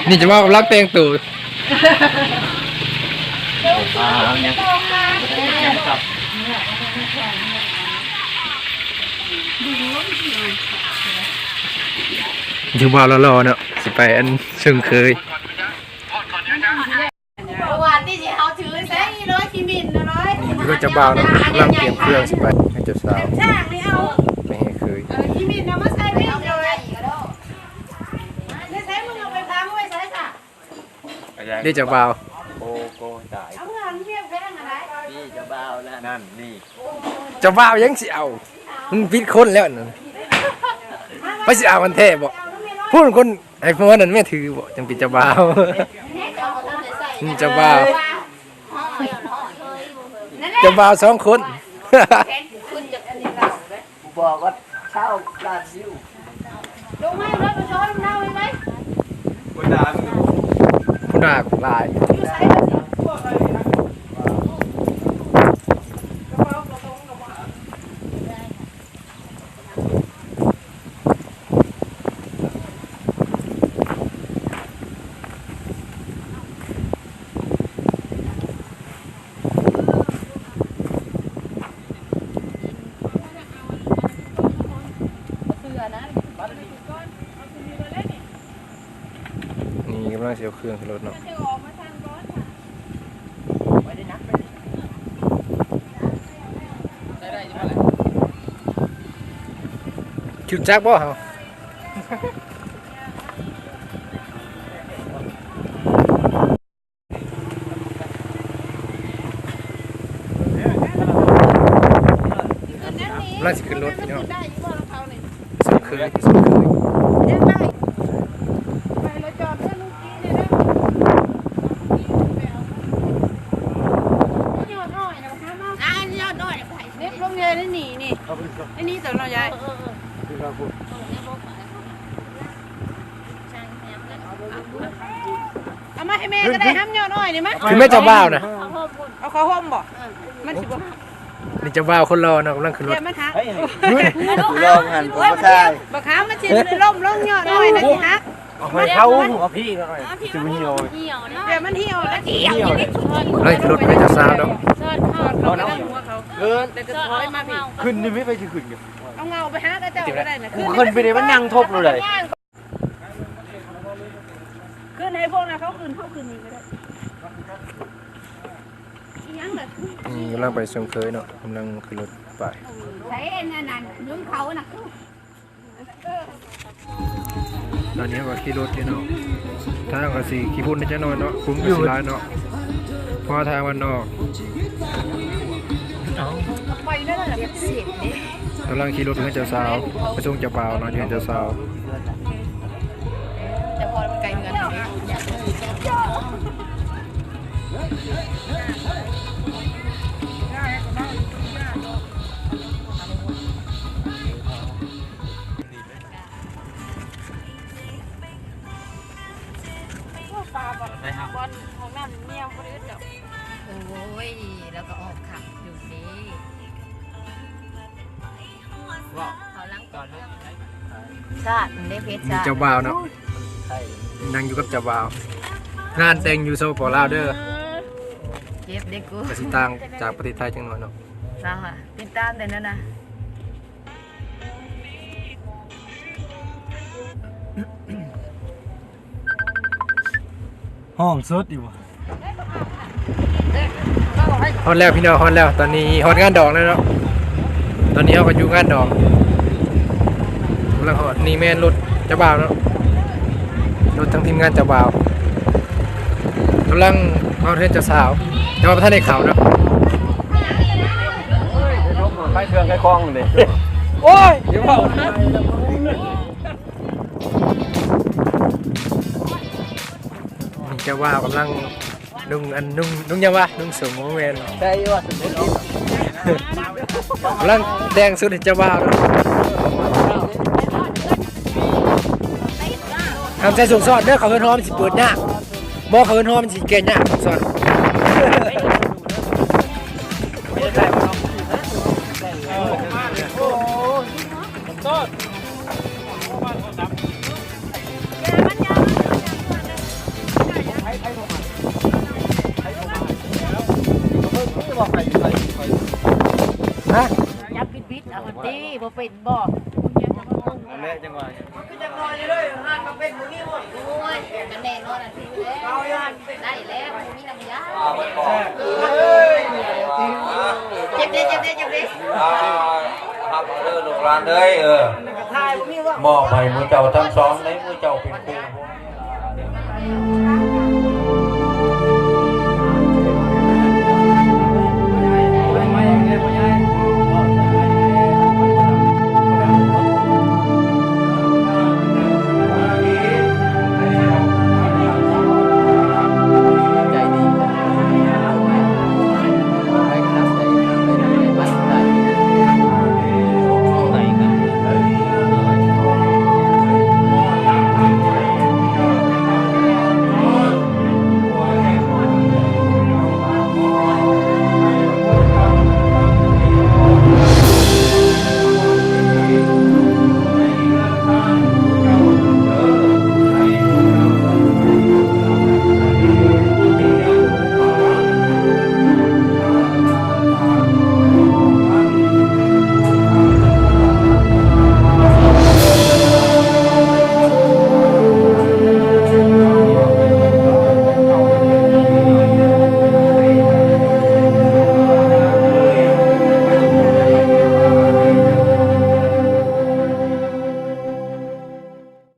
นี่จะว่ารักเตงตู่อยู่บ้านรอเนาะสิไปอันซึ่งเคยวันที่เขาถือใส่ร้อยขีมินนะร้อยก็จะบ้าเนาะกำลังเตรียมเครื่องสิไปให้เจ้าสาวช่างนี่เอาไม่ให้เคยขีมินเอามาใส่ไม่เอาเลยใส่มึงเอาไปพังไว้ใส่ค่ะเดี๋ยวจะบ้าโกตายเอาเงินเพียงแพงอะไรนี่จะบ้าแล้วนั่นนี่จะบ้ายังสิเอามึงพิดคนแล้วนั่นไม่สิเอามันแท้บ่พูดคนไอ้พวกนั้นไม่ถือบ่จังปิดจะบ้าจะบ้าจะบ้า2 คนบอกว่าเช่าลาดซิวลงไม่รถมาชนเน่าไหมคนด่าผู้ด่าลายนี่กำลังเสียเครื่องรถเนาะคิวจักบ่เหรอน่าจะขึ้นรถเนาะสุดเคยลงเลยนี่นี่ไอ้นี่ตัวเราใหญ่เอามาให้แม่ก็ได้ห้ามยอดอ้อยนี่มั้ยคือแม่จะบ้านะเอาข้าวห่มบ่มันสิบ่นี่จะบ้าคนรอนะกำลังขึ้นรถมันฮักลองหันผมก็ใช่บักขามมันสิล่มลงยอดอ้อยนะสิฮักเอาไปเข้าหัวพี่หน่อยจะมันเหี่ยวเดี๋ยวมันเหี่ยวแล้วเหี่ยวเฮ้ยรถไม่จะซาวดอกเอาน้ำหัวเขาเกินแต่ก็ถอยมาพี่ขึ้นนี่ไม่ไปจะขึ้นกันเอาเงาไปหาก็เจ้าก็ได้นะขึ้นไปเลยมันนั่งทบเลยขึ้นให้พวกนะเขาขึ้นนี่ก็ได้ยังเลยกำลังไปส่งเคยเนาะกำลังขึ้นรถไปใช้นั่นยืมเขาน่ะตอนนี้ว่าขี่รถเนาะทางก็สิขี่พุ่นจะน้อยเนาะคุ้มก็สิหลายเนาะพอทางมันนอกไปได้แล้วเป็นเศษเด้กำลังขี่รถเพื่อเจ้าสาวไปส่งเจ้าบ่าวเนาะเพื่อเจ้าสาวแต่พอมันไกลเงินบอลของน้ำเมียวก็ได้เจ้าโอ้ยแล้วก็ออกขับอยู่ดีเขาล้างก่อนชาติได้เพชรชาติเจ้าบ่าวเนาะนั่งอยู่กับเจ้าบ่าวงานแต่งอยู่โซปอลาวเด้อเจ็บเด็กกูกสิต่างจากประเทศไทยจังหน่อยเนาะเราค่ะติดตามแต่นั่นนะห้องสุดอยู่ฮอตแล้วพี่น้องฮอตแล้วตอนนี้ฮอตงานดอกแล้วเนาะตอนนี้เขาก็อยู่งานดอกกำลังฮอตนี่แม่นรถเจ้าบ่าวเนาะรถทั้งทีมงานเจ้าบ่าวกำลังเอาเทนเจ้าสาวแต่ว่าท่านในข่าวเนาะไปเครื่องไปคล้องเลยโอ้ยเดี๋ยวเผานี่เจ้าบ่าวกำลังนุ่งยังวะนุ่งสูงโมเมนต์ได้ว่ากำลังแดงสุดเจ้าบ่าวทำใจสูงสอดเด้อเขาเพิ่นหอมสิเปิดหน้าบ่เขาเพิ่นหอมสิเก่งหน้าสอด เป็นบ่ อันนี้จังหวะ โอ้ยกันแน่นอนอ่ะทีแล้วได้แล้วมีน้ำยาเจ็บดิ ครับเด้อลูกหลานเอ้ยมอบให้มือเจ้าทั้งสองในมือเจ้าเป็นครู